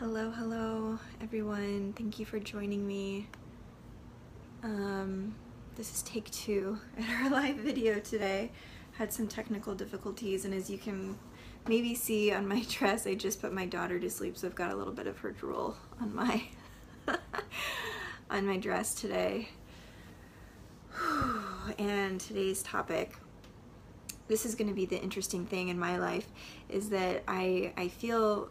Hello everyone. Thank you for joining me. This is take 2 at our live video today. Had some technical difficulties, and as you can maybe see on my dress, I just put my daughter to sleep, so I've got a little bit of her drool on my on my dress today. And today's topic, this is going to be the interesting thing in my life, is that I feel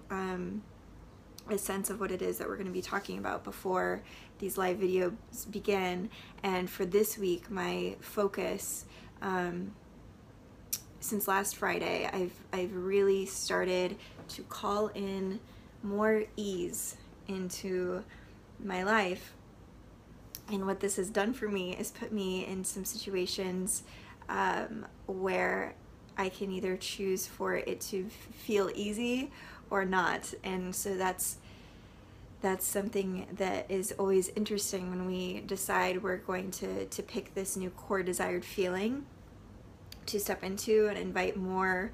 a sense of what it is that we're going to be talking about before these live videos begin. And for this week, my focus, since last Friday, I've really started to call in more ease into my life. And what this has done for me is put me in some situations where I can either choose for it to feel easy or not. And so that's something that is always interesting when we decide we're going to pick this new core desired feeling to step into and invite more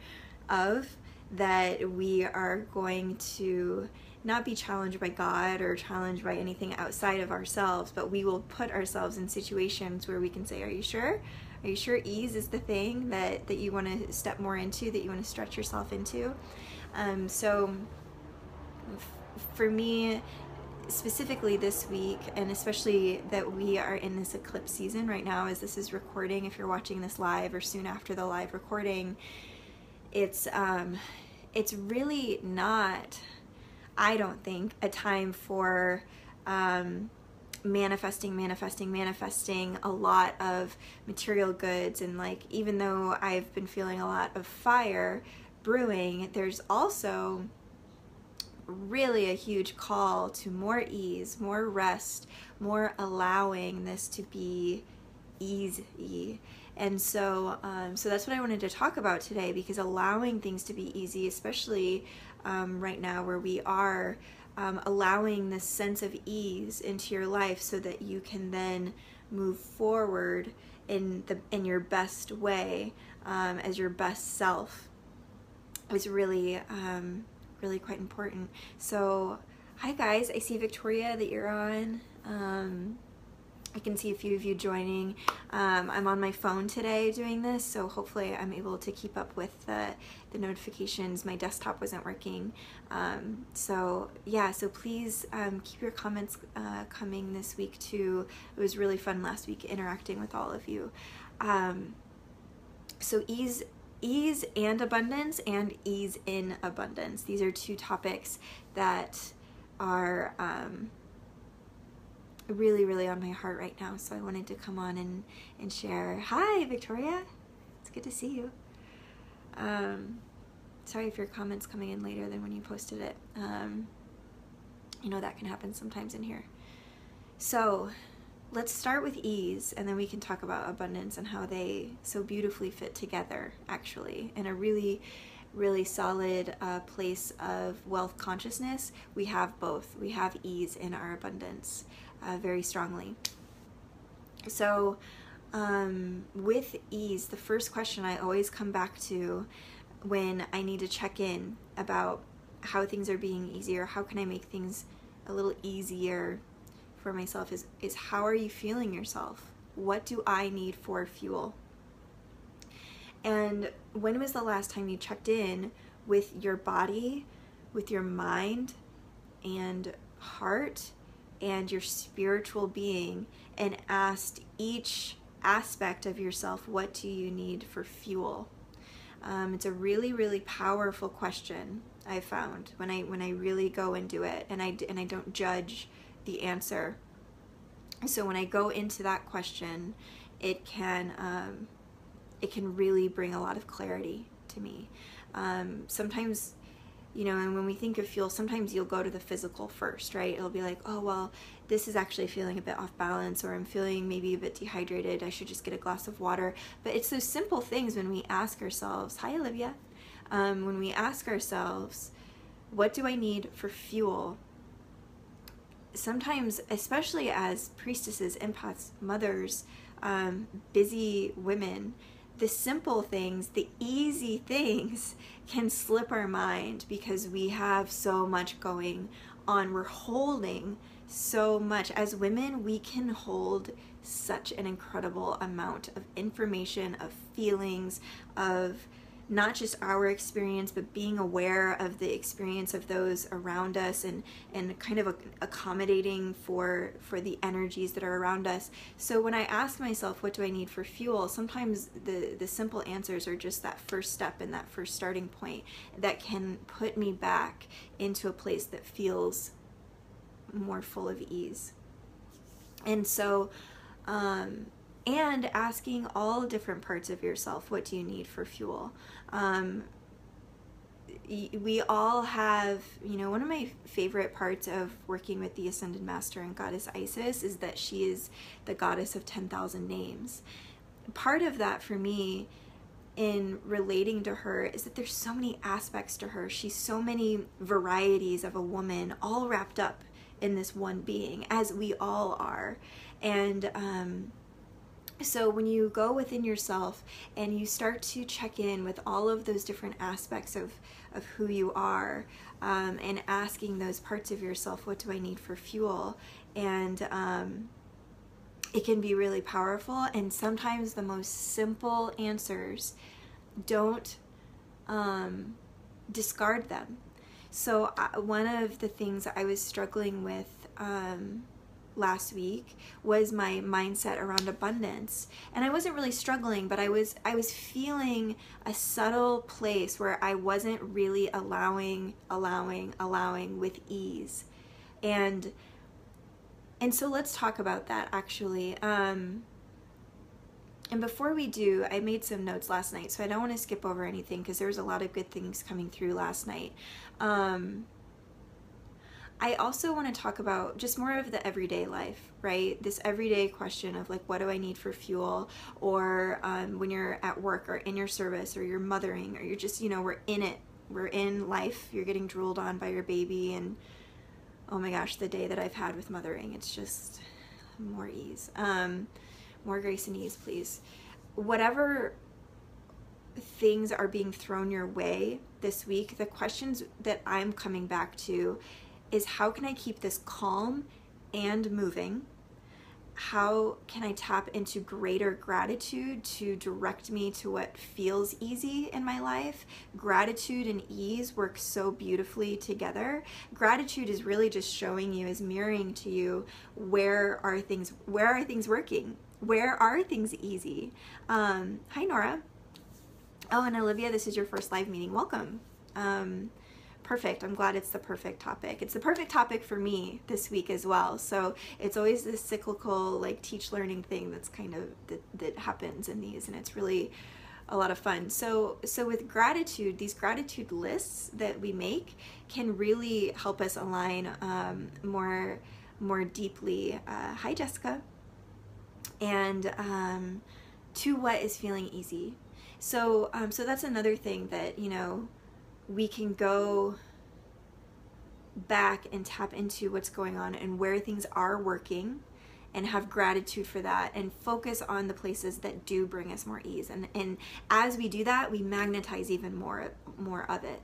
of, that we are going to not be challenged by God or challenged by anything outside of ourselves, but we will put ourselves in situations where we can say, are you sure? Are you sure ease is the thing that you want to step more into, that you want to stretch yourself into? So for me, specifically this week, and especially that we are in this eclipse season right now as this is recording, if you're watching this live or soon after the live recording, it's really not, I don't think, a time for manifesting a lot of material goods. And like, even though I've been feeling a lot of fire brewing, there's also really a huge call to more ease, more rest, more allowing this to be easy. And so so that's what I wanted to talk about today, because allowing things to be easy, especially right now where we are, allowing this sense of ease into your life so that you can then move forward in your best way, as your best self, is really really quite important. So hi guys, I see Victoria that you're on. I can see a few of you joining. I'm on my phone today doing this, so hopefully I'm able to keep up with the notifications. My desktop wasn't working. So yeah, so please keep your comments coming this week too. It was really fun last week interacting with all of you. So ease and abundance, and ease in abundance. These are two topics that are really, really on my heart right now. So I wanted to come on and share. Hi, Victoria. It's good to see you. Sorry if your comment's coming in later than when you posted it. You know, that can happen sometimes in here. So let's start with ease, and then we can talk about abundance and how they so beautifully fit together, actually, in a really, really solid place of wealth consciousness. We have both. We have ease in our abundance very strongly. So with ease, the first question I always come back to when I need to check in about how things are being easier, how can I make things a little easier for myself, is how are you feeling yourself? What do I need for fuel? And when was the last time you checked in with your body, with your mind and heart and your spiritual being, and asked each aspect of yourself, what do you need for fuel? It's a really, really powerful question, I found, when I really go and do it, and I don't judge the answer. So when I go into that question, it can really bring a lot of clarity to me. Sometimes, you know, and when we think of fuel, sometimes you'll go to the physical first, right? It'll be like, oh, well, this is actually feeling a bit off balance, or I'm feeling maybe a bit dehydrated. I should just get a glass of water. But it's those simple things when we ask ourselves, hi, Olivia, when we ask ourselves, what do I need for fuel? Sometimes, especially as priestesses, empaths, mothers, busy women, the simple things, the easy things can slip our mind because we have so much going on. We're holding so much. As women, we can hold such an incredible amount of information, of feelings, of not just our experience, but being aware of the experience of those around us, and kind of accommodating for the energies that are around us. So when I ask myself, what do I need for fuel? Sometimes the simple answers are just that first step and that first starting point that can put me back into a place that feels more full of ease. And so, and asking all different parts of yourself, what do you need for fuel? We all have, one of my favorite parts of working with the Ascended Master and Goddess Isis is that she is the goddess of 10,000 names. Part of that for me in relating to her is that there's so many aspects to her. She's so many varieties of a woman, all wrapped up in this one being, as we all are. And so when you go within yourself and you start to check in with all of those different aspects of who you are, and asking those parts of yourself, what do I need for fuel? And it can be really powerful. And sometimes the most simple answers, don't discard them. So one of the things I was struggling with last week was my mindset around abundance. And I wasn't really struggling, but I was feeling a subtle place where I wasn't really allowing with ease. And so let's talk about that, actually. And before we do, I made some notes last night, so I don't want to skip over anything because there was a lot of good things coming through last night. I also want to talk about just more of the everyday life, right? This everyday question of like, what do I need for fuel? Or when you're at work or in your service or you're mothering or you're just, we're in it. We're in life. You're getting drooled on by your baby. And oh my gosh, the day that I've had with mothering, it's just more ease. More grace and ease, please. Whatever things are being thrown your way this week, the questions that I'm coming back to is, how can I keep this calm and moving? How can I tap into greater gratitude to direct me to what feels easy in my life? Gratitude and ease work so beautifully together. Gratitude is really just showing you, is mirroring to you, where are things working? Where are things easy? Hi, Nora. Oh, and Olivia, this is your first live meeting. Welcome. Perfect. I'm glad it's the perfect topic. It's the perfect topic for me this week as well. So it's always this cyclical, like, teach learning thing that's kind of that happens in these, and it's really a lot of fun. So with gratitude, these gratitude lists that we make can really help us align more deeply. Hi, Jessica. And to what is feeling easy. So that's another thing that, we can go back and tap into what's going on and where things are working, and have gratitude for that, and focus on the places that do bring us more ease. And as we do that, we magnetize even more of it.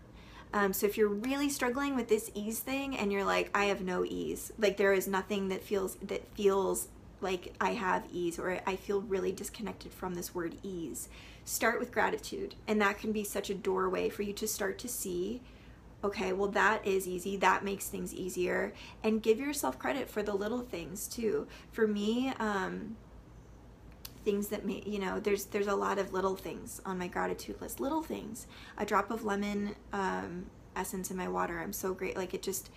So if you're really struggling with this ease thing and you're like, I have no ease, like there is nothing that feels like I have ease, or I feel really disconnected from this word ease, start with gratitude. And that can be such a doorway for you to start to see, okay, well, that is easy. That makes things easier. And give yourself credit for the little things too. For me, things that may, there's a lot of little things on my gratitude list. Little things. A drop of lemon essence in my water. I'm so great. Like it just,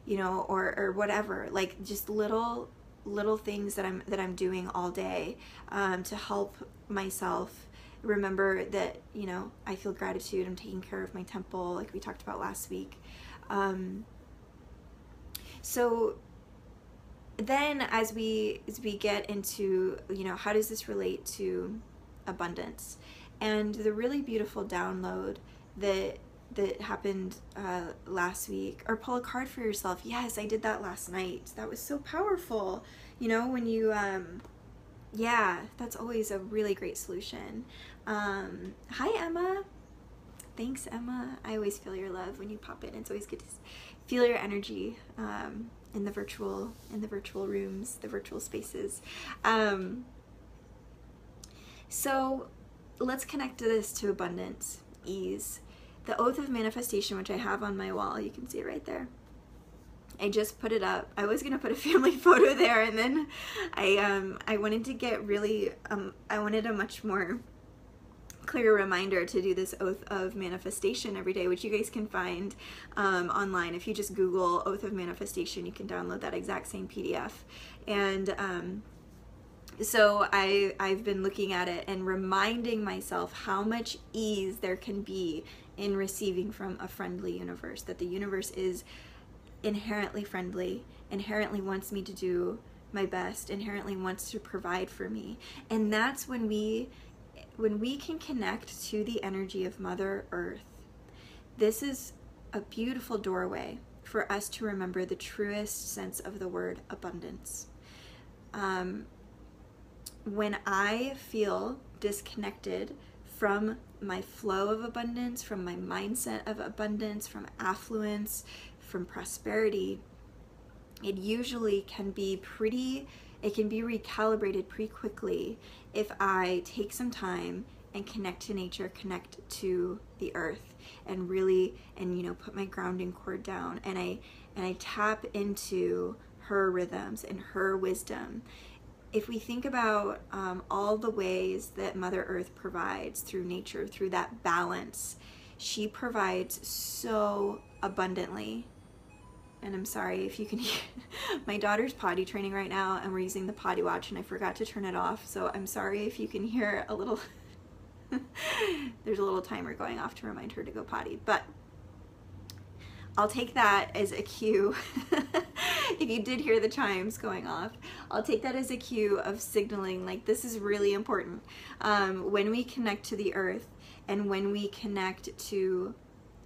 or whatever. Like just little things that I'm doing all day to help myself remember that, I feel gratitude. I'm taking care of my temple, like we talked about last week. So then as we get into, how does this relate to abundance? And the really beautiful download that happened last week, or pull a card for yourself. Yes, I did that last night. That was so powerful. When you, yeah, that's always a really great solution. Hi, Emma. Thanks, Emma. I always feel your love when you pop in. It's always good to feel your energy in the virtual rooms, the virtual spaces. So let's connect this to abundance, ease. The oath of manifestation, which I have on my wall, you can see it right there. I just put it up. I was gonna put a family photo there, and then I wanted to get really I wanted a much more clear reminder to do this oath of manifestation every day, which you guys can find online. If you just Google oath of manifestation, you can download that exact same PDF. And so I've been looking at it and reminding myself how much ease there can be in receiving from a friendly universe, that the universe is inherently friendly, inherently wants me to do my best, inherently wants to provide for me. And that's when we can connect to the energy of Mother Earth. This is a beautiful doorway for us to remember the truest sense of the word abundance. When I feel disconnected from my flow of abundance, from my mindset of abundance, from affluence, from prosperity, it usually can be recalibrated pretty quickly if I take some time and connect to nature, connect to the earth, and really, put my grounding cord down, and I tap into her rhythms and her wisdom. If we think about all the ways that Mother Earth provides through nature, through that balance, she provides so abundantly. And I'm sorry if you can hear, my daughter's potty training right now, and we're using the potty watch, and I forgot to turn it off. So I'm sorry if you can hear a little, there's a little timer going off to remind her to go potty, but I'll take that as a cue. If you did hear the chimes going off, I'll take that as a cue of signaling like this is really important. When we connect to the earth, and when we connect to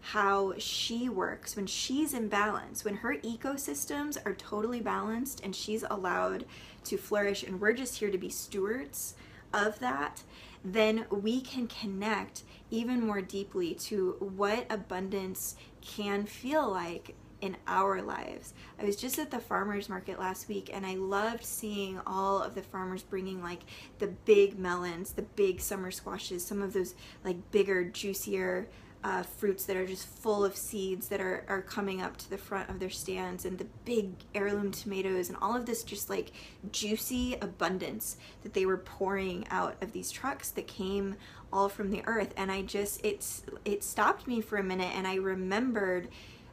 how she works, when she's in balance, when her ecosystems are totally balanced and she's allowed to flourish, and we're just here to be stewards of that, then we can connect even more deeply to what abundance can feel like in our lives. I was just at the farmers market last week, and I loved seeing all of the farmers bringing like the big melons, the big summer squashes, some of those like bigger, juicier fruits that are just full of seeds that are coming up to the front of their stands, and the big heirloom tomatoes, and all of this just like juicy abundance that they were pouring out of these trucks that came all from the earth. And it stopped me for a minute, and I remembered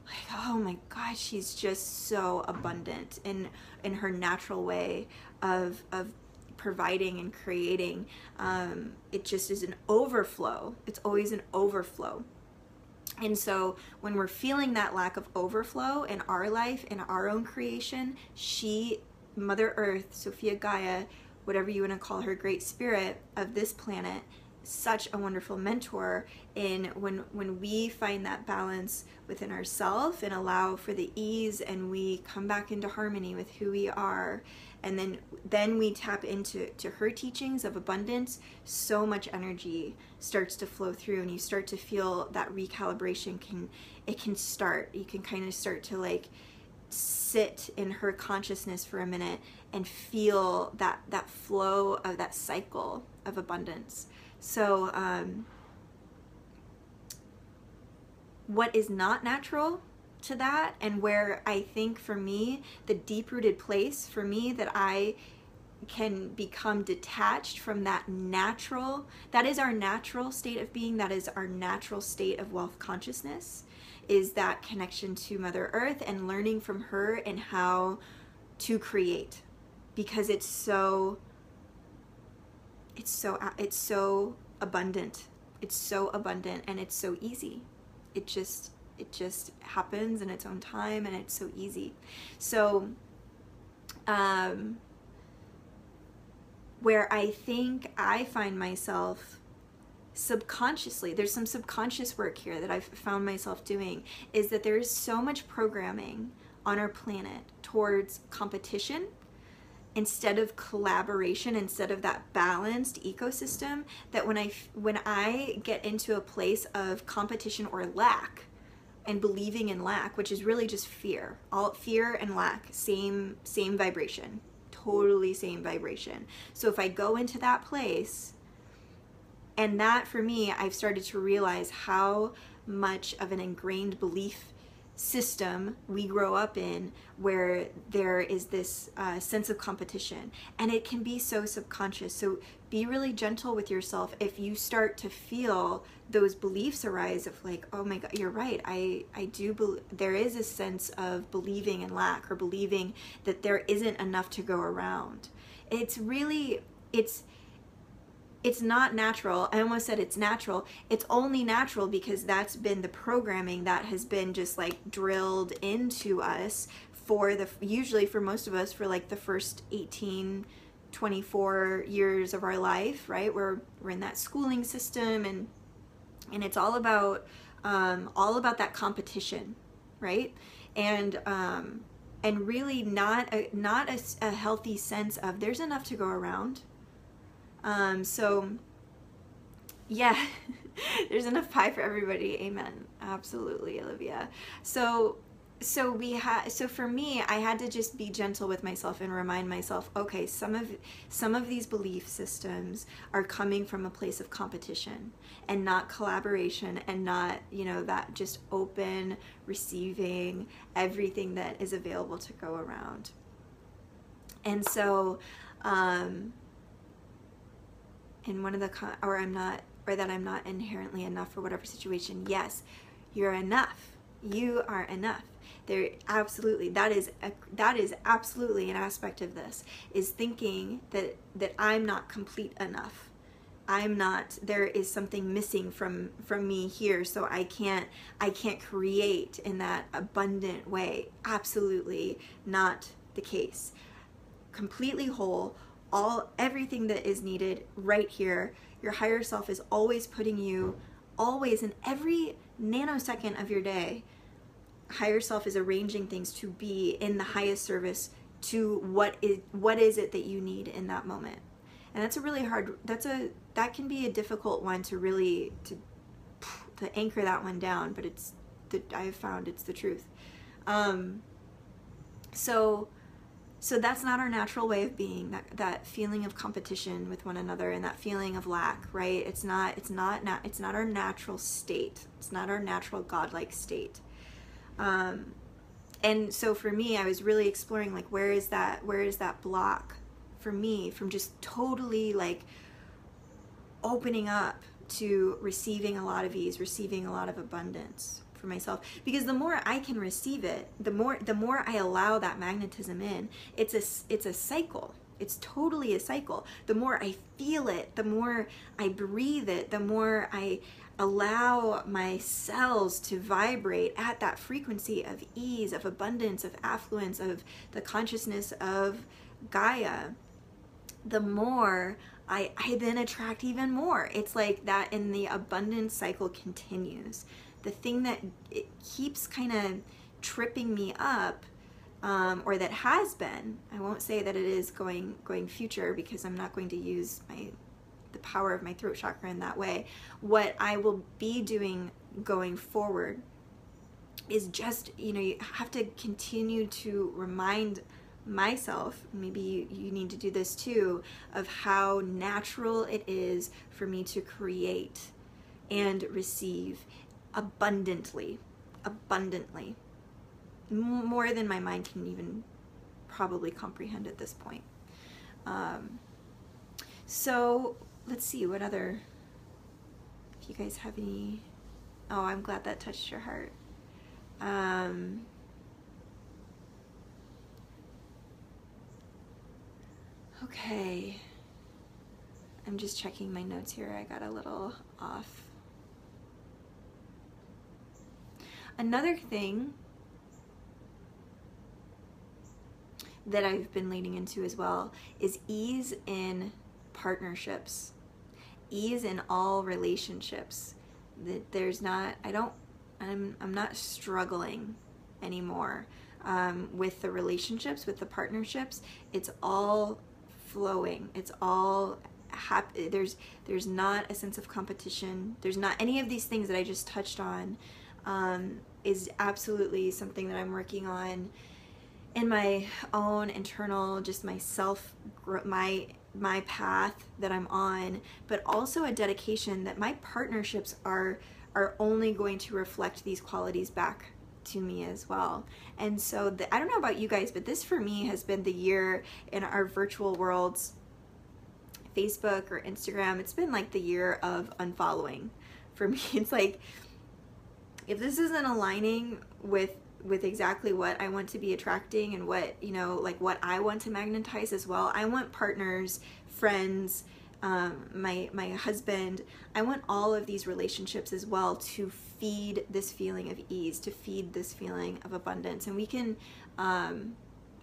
like, oh my God, she's just so abundant in her natural way of providing and creating. It just is an overflow. It's always an overflow. And so when we're feeling that lack of overflow in our life, in our own creation, Mother Earth, Sophia Gaia, whatever you want to call her, great spirit of this planet, such a wonderful mentor in when we find that balance within ourselves and allow for the ease, and we come back into harmony with who we are, and then we tap into her teachings of abundance. So much energy starts to flow through, and you start to feel that recalibration can start. You can kind of start to like sit in her consciousness for a minute and feel that flow of that cycle of abundance. So what is not natural to that, and where I think for me, the deep-rooted place for me that I can become detached from that is our natural state of being, that is our natural state of wealth consciousness, is that connection to Mother Earth and learning from her and how to create, because it's so abundant. It's so abundant, and it's so easy. It just happens in its own time, and it's so easy. So where I think I find myself subconsciously, there's some subconscious work here that I've found myself doing, is that there is so much programming on our planet towards competition instead of collaboration, instead of that balanced ecosystem, that when I get into a place of competition or lack, and believing in lack, which is really just fear, all fear and lack, same vibration, totally same vibration. So if I go into that place, and that for me, I've started to realize how much of an ingrained belief system we grow up in, where there is this sense of competition, and it can be so subconscious. So be really gentle with yourself if you start to feel those beliefs arise of like, oh my God, you're right, I do believe there is a sense of believing in lack, or believing that there isn't enough to go around. It's really, it's not natural. I almost said it's natural. It's only natural because that's been the programming that has been just like drilled into us for usually for most of us, for like the first 18, 24 years of our life, right? We're in that schooling system, and it's all about that competition, right? And really not a healthy sense of there's enough to go around. So yeah, there's enough pie for everybody. Amen. Absolutely, Olivia. So for me, I had to just be gentle with myself and remind myself, okay, some of these belief systems are coming from a place of competition and not collaboration, and not, that just open receiving everything that is available to go around. And so, and one of the that I'm not inherently enough for whatever situation. Yes, you're enough. You are enough. There, absolutely, that is absolutely an aspect of this, is thinking that I'm not complete enough. I'm not, there is something missing from me here, so I can't create in that abundant way. Absolutely not the case. Completely whole, everything that is needed right here. Your higher self is always putting you, always, in every nanosecond of your day, higher self is arranging things to be in the highest service to what is it that you need in that moment. And that's a really hard, that can be a difficult one to really to anchor that one down, but I've found it's the truth. So that's not our natural way of being, that feeling of competition with one another, and that feeling of lack, right? It's not our natural state. It's not our natural godlike state. And so for me, I was really exploring, like, where is that block for me from just totally like opening up to receiving a lot of ease, receiving a lot of abundance for myself. Because the more I can receive it, the more I allow that magnetism in. It's a cycle. It's totally a cycle. The more I feel it, the more I breathe it, the more I allow my cells to vibrate at that frequency of ease, of abundance, of affluence, of the consciousness of Gaia, the more I then attract even more. It's like that, and the abundance cycle continues. The thing that it keeps kind of tripping me up, or that has been, I won't say that it is going future, because I'm not going to use the power of my throat chakra in that way. What I will be doing going forward is just, you have to continue to remind myself, maybe you need to do this too, of how natural it is for me to create and receive abundantly, more than my mind can even probably comprehend at this point. So let's see, what other, if you guys have any, oh, I'm glad that touched your heart. Okay, I'm just checking my notes here. I got a little off. Another thing that I've been leaning into as well is ease in partnerships, ease in all relationships. That there's not, I'm not struggling anymore with the relationships, with the partnerships, it's all flowing. It's all happy. There's not a sense of competition. There's not any of these things that I just touched on. Is absolutely something that I'm working on in my own internal, just myself, my path that I'm on, but also a dedication that my partnerships are only going to reflect these qualities back to me as well. And so I don't know about you guys, but this for me has been the year in our virtual worlds, Facebook or Instagram. It's been like the year of unfollowing for me. It's like, if this isn't aligning with exactly what I want to be attracting and what, you know, like what I want to magnetize as well. I want partners, friends, my husband. I want all of these relationships as well to feed this feeling of ease, to feed this feeling of abundance. And we can,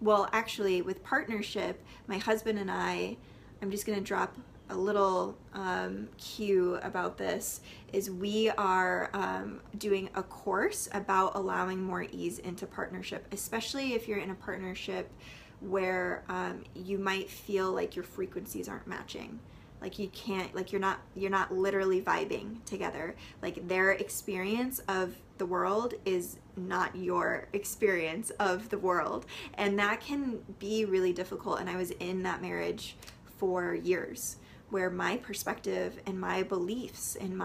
well, actually with partnership, my husband and I'm just going to drop a little cue about this, is we are doing a course about allowing more ease into partnership, especially if you're in a partnership where you might feel like your frequencies aren't matching. Like you can't, like you're not literally vibing together. Like their experience of the world is not your experience of the world. And that can be really difficult. And I was in that marriage for years, where my perspective and my beliefs and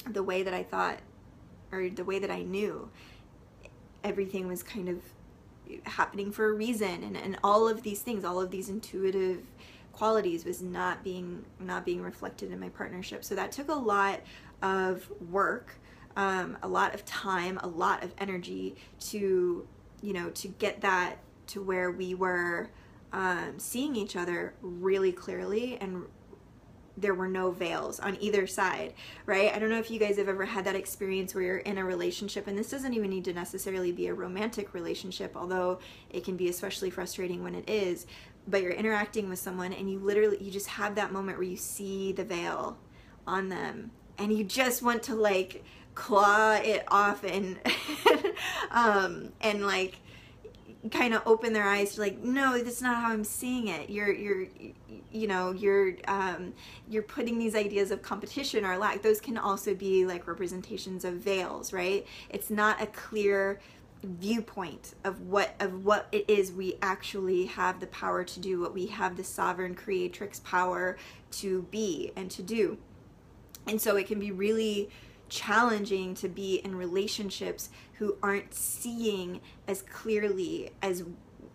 the way that I thought, or the way that I knew, everything was kind of happening for a reason, and all of these things, all of these intuitive qualities was not being reflected in my partnership. So that took a lot of work, a lot of time, a lot of energy to, you know, to get that to where we were seeing each other really clearly, and there were no veils on either side, right? I don't know if you guys have ever had that experience where you're in a relationship, and this doesn't even need to necessarily be a romantic relationship, although it can be especially frustrating when it is, but you're interacting with someone and you just have that moment where you see the veil on them and you just want to like claw it off and and like kind of open their eyes to like, no, that's not how I'm seeing it. You're putting these ideas of competition or lack. Those can also be like representations of veils, right? It's not a clear viewpoint of what it is we actually have the power to do, what we have the sovereign creatrix power to be and to do. And so it can be really challenging to be in relationships who aren't seeing as clearly as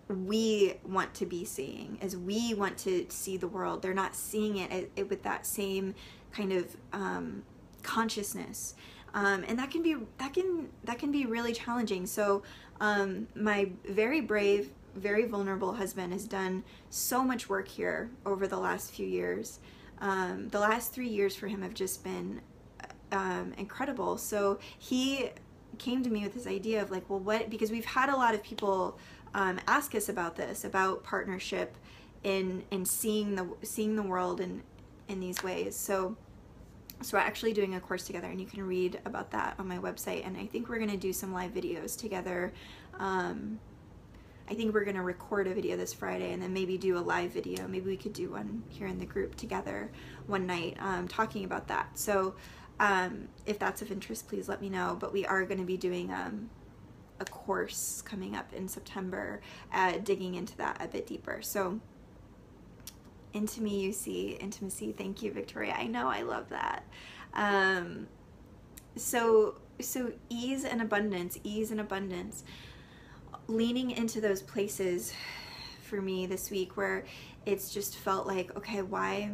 we want to be seeing, as we want to see the world. They're not seeing it with that same kind of consciousness, and that can be really challenging. So my very brave, very vulnerable husband has done so much work here over the last few years. The last 3 years for him have just been incredible. So he came to me with this idea of like, well, what, because we've had a lot of people ask us about this, about partnership in seeing the world in these ways. So we're actually doing a course together, and you can read about that on my website. And I think we're going to do some live videos together. I think we're going to record a video this Friday and then maybe do a live video. Maybe we could do one here in the group together one night, talking about that. So if that's of interest, please let me know. But we are going to be doing a course coming up in September, digging into that a bit deeper. So into me you see intimacy. Thank you, Victoria. I know, I love that. So ease and abundance, leaning into those places for me this week where it's just felt like, okay, why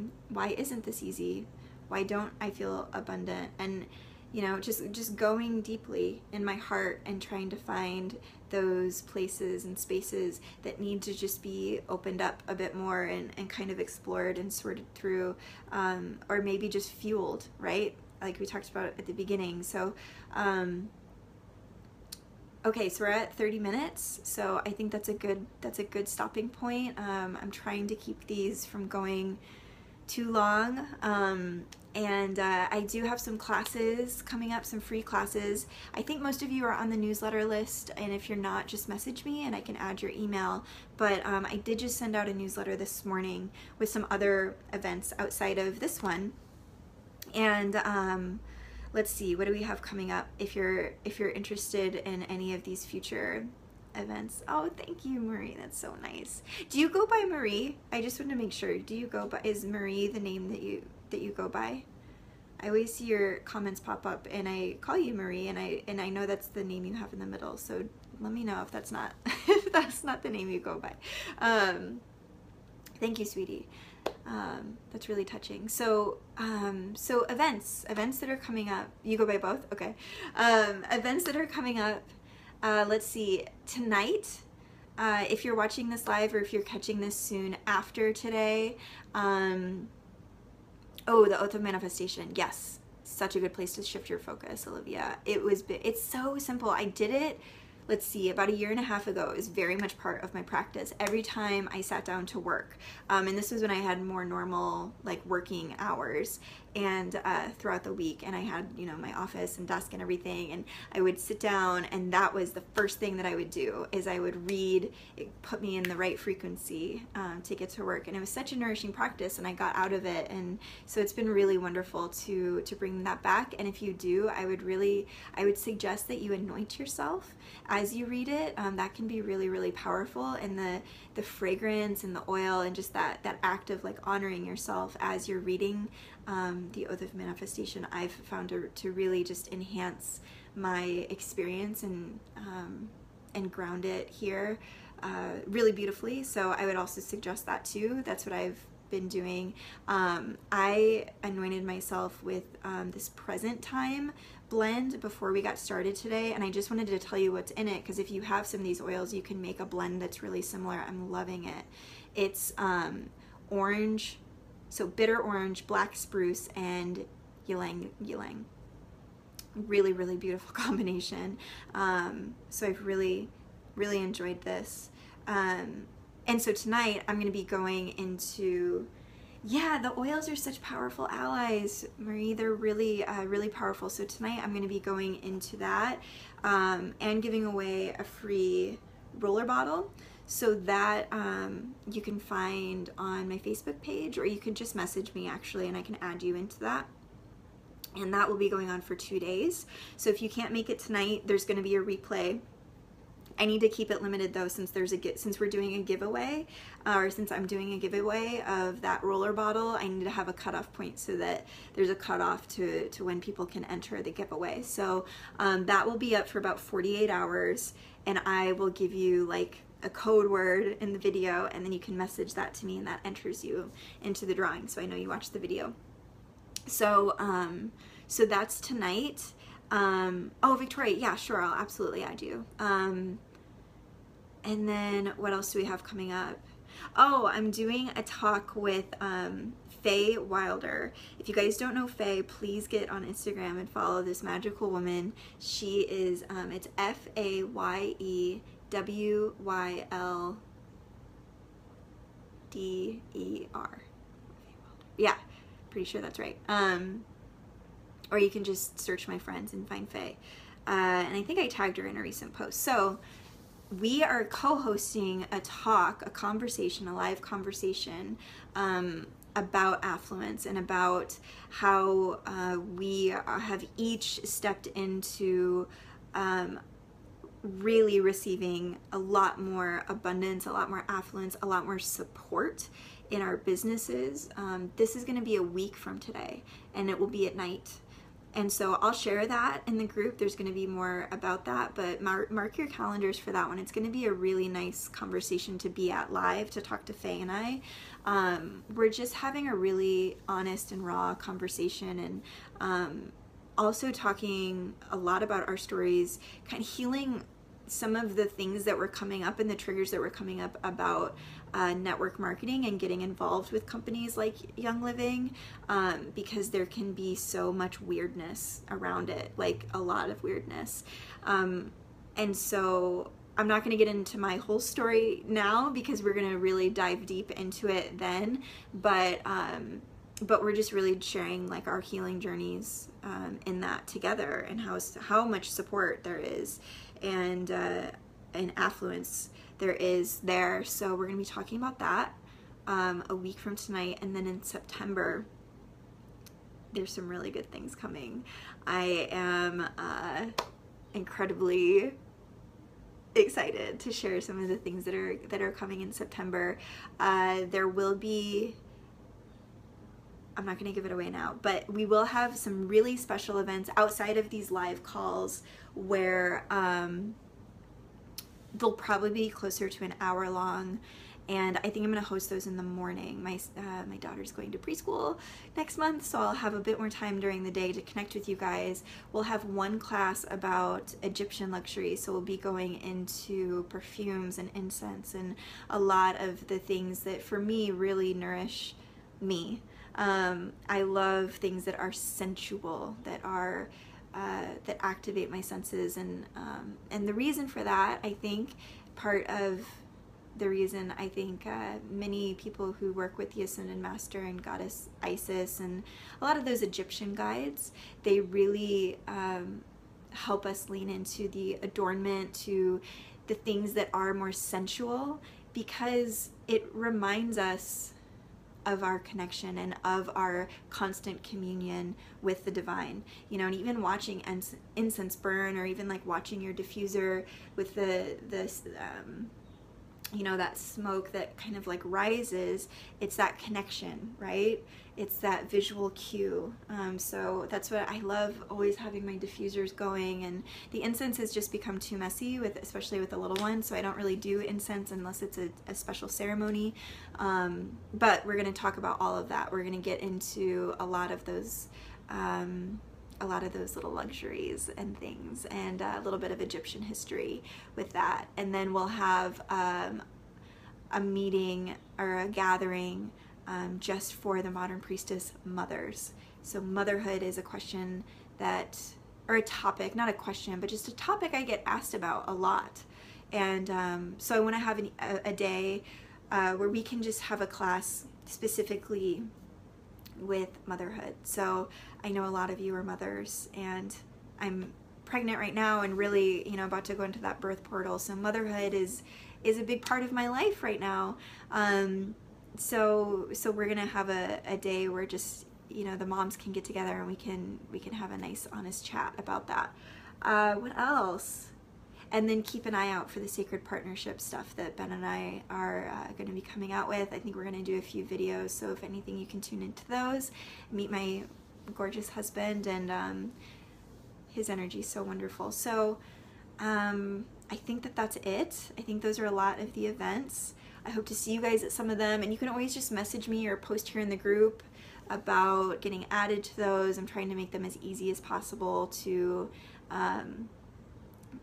isn't this easy? Why don't I feel abundant? And you know, just going deeply in my heart and trying to find those places and spaces that need to just be opened up a bit more and kind of explored and sorted through, or maybe just fueled, right? Like we talked about at the beginning. So, okay, so we're at 30 minutes. So I think that's a good stopping point. I'm trying to keep these from going too long. And I do have some classes coming up, some free classes. I think most of you are on the newsletter list, and if you're not, just message me and I can add your email. But I did just send out a newsletter this morning with some other events outside of this one. And let's see, what do we have coming up if you're interested in any of these future events. Oh, thank you, Marie. That's so nice. Do you go by Marie? I just want to make sure. Do you go by, is Marie the name that you go by? I always see your comments pop up and I call you Marie, and I know that's the name you have in the middle. So let me know if that's not if that's not the name you go by. Thank you, sweetie. That's really touching. So so events that are coming up. You go by both? Okay. Events that are coming up. Let's see, tonight, if you're watching this live or if you're catching this soon after today, oh, the Oath of Manifestation, yes, such a good place to shift your focus, Olivia. It's so simple. I did it, let's see, about a year and a half ago. It was very much part of my practice every time I sat down to work. And this was when I had more normal, like, working hours and throughout the week, and I had, you know, my office and desk and everything, and I would sit down, and that was the first thing that I would do, is I would read. It put me in the right frequency to get to work, and it was such a nourishing practice, and I got out of it, and so it's been really wonderful to bring that back. And if you do, I would suggest that you anoint yourself as you read it. That can be really, really powerful, and the fragrance and the oil and just that act of, like, honoring yourself as you're reading the Oath of Manifestation, I've found to really just enhance my experience and ground it here really beautifully. So I would also suggest that too. That's what I've been doing. I anointed myself with this present time blend before we got started today, and I just wanted to tell you what's in it, because if you have some of these oils, you can make a blend that's really similar. I'm loving it. It's orange, so bitter orange, black spruce, and ylang. Really, really beautiful combination. So I've really, really enjoyed this. And so tonight I'm going to be going into, yeah, the oils are such powerful allies, Marie. They're really, really powerful. So tonight I'm going to be going into that and giving away a free roller bottle. So that you can find on my Facebook page, or you can just message me actually, and I can add you into that. And that will be going on for 2 days. So if you can't make it tonight, there's going to be a replay. I need to keep it limited though, since we're doing a giveaway, or since I'm doing a giveaway of that roller bottle. I need to have a cutoff point so that there's a cutoff to when people can enter the giveaway. So that will be up for about 48 hours, and I will give you, like, a code word in the video, and then you can message that to me, and that enters you into the drawing, so I know you watched the video. So so that's tonight. Oh, Victoria, yeah, sure, I'll absolutely add you. And then what else do we have coming up? Oh, I'm doing a talk with Faye Wilder. If you guys don't know Faye, please get on Instagram and follow this magical woman. She is, it's FAYEWYLDER. Yeah, pretty sure that's right. Or you can just search my friends and find Faye. And I think I tagged her in a recent post. So we are co-hosting a talk, a live conversation about affluence, and about how we have each stepped into really receiving a lot more abundance, a lot more affluence, a lot more support in our businesses. This is going to be a week from today, and it will be at night. And so I'll share that in the group. There's going to be more about that, but mark your calendars for that one. It's going to be a really nice conversation to be at live, to talk to Faye and I. We're just having a really honest and raw conversation, and also talking a lot about our stories, kind of healing some of the things that were coming up and the triggers that were coming up about network marketing and getting involved with companies like Young Living, because there can be so much weirdness around it, like a lot of weirdness. And so I'm not going to get into my whole story now, because we're going to really dive deep into it then, but but we're just really sharing like our healing journeys in that together, and how much support there is, and affluence there is there. So we're gonna be talking about that a week from tonight, and then in September there's some really good things coming. I am incredibly excited to share some of the things that are coming in September. There will be, I'm not going to give it away now, but we will have some really special events outside of these live calls where they'll probably be closer to an hour long, and I think I'm going to host those in the morning. My daughter's going to preschool next month, so I'll have a bit more time during the day to connect with you guys. We'll have one class about Egyptian luxury, so we'll be going into perfumes and incense and a lot of the things that for me really nourish me. I love things that are sensual, that are that activate my senses, and the reason for that, I think, part of the reason I think many people who work with the Ascended Master and Goddess Isis and a lot of those Egyptian guides, they really help us lean into the adornment, to the things that are more sensual, because it reminds us of our connection and of our constant communion with the divine, you know. And even watching incense burn, or even like watching your diffuser with the you know, that smoke that kind of like rises, it's that connection, right? It's that visual cue. So that's what I love, always having my diffusers going. And the incense has just become too messy, especially with the little one, so I don't really do incense unless it's a special ceremony. But we're going to talk about all of that. We're going to get into a lot of those little luxuries and things, and a little bit of Egyptian history with that. And then we'll have a meeting or a gathering just for the Modern Priestess mothers. So motherhood is a question that, or a topic, not a question, but just a topic I get asked about a lot. And so I want to have a day where we can just have a class specifically with motherhood. So I know a lot of you are mothers, and I'm pregnant right now and really, you know, about to go into that birth portal. So motherhood is a big part of my life right now. So we're gonna have a day where just, you know, the moms can get together and we can have a nice honest chat about that. What else? And then keep an eye out for the sacred partnership stuff that Ben and I are going to be coming out with. I think we're going to do a few videos, so if anything, you can tune into those. Meet my gorgeous husband, and his energy is so wonderful. So I think that's it. I think those are a lot of the events. I hope to see you guys at some of them, and you can always just message me or post here in the group about getting added to those. I'm trying to make them as easy as possible to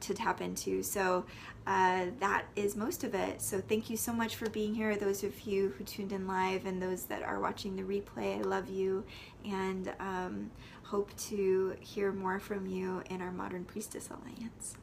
tap into. So that is most of it. So thank you so much for being here, those of you who tuned in live and those that are watching the replay. I love you, and hope to hear more from you in our Modern Priestess Alliance.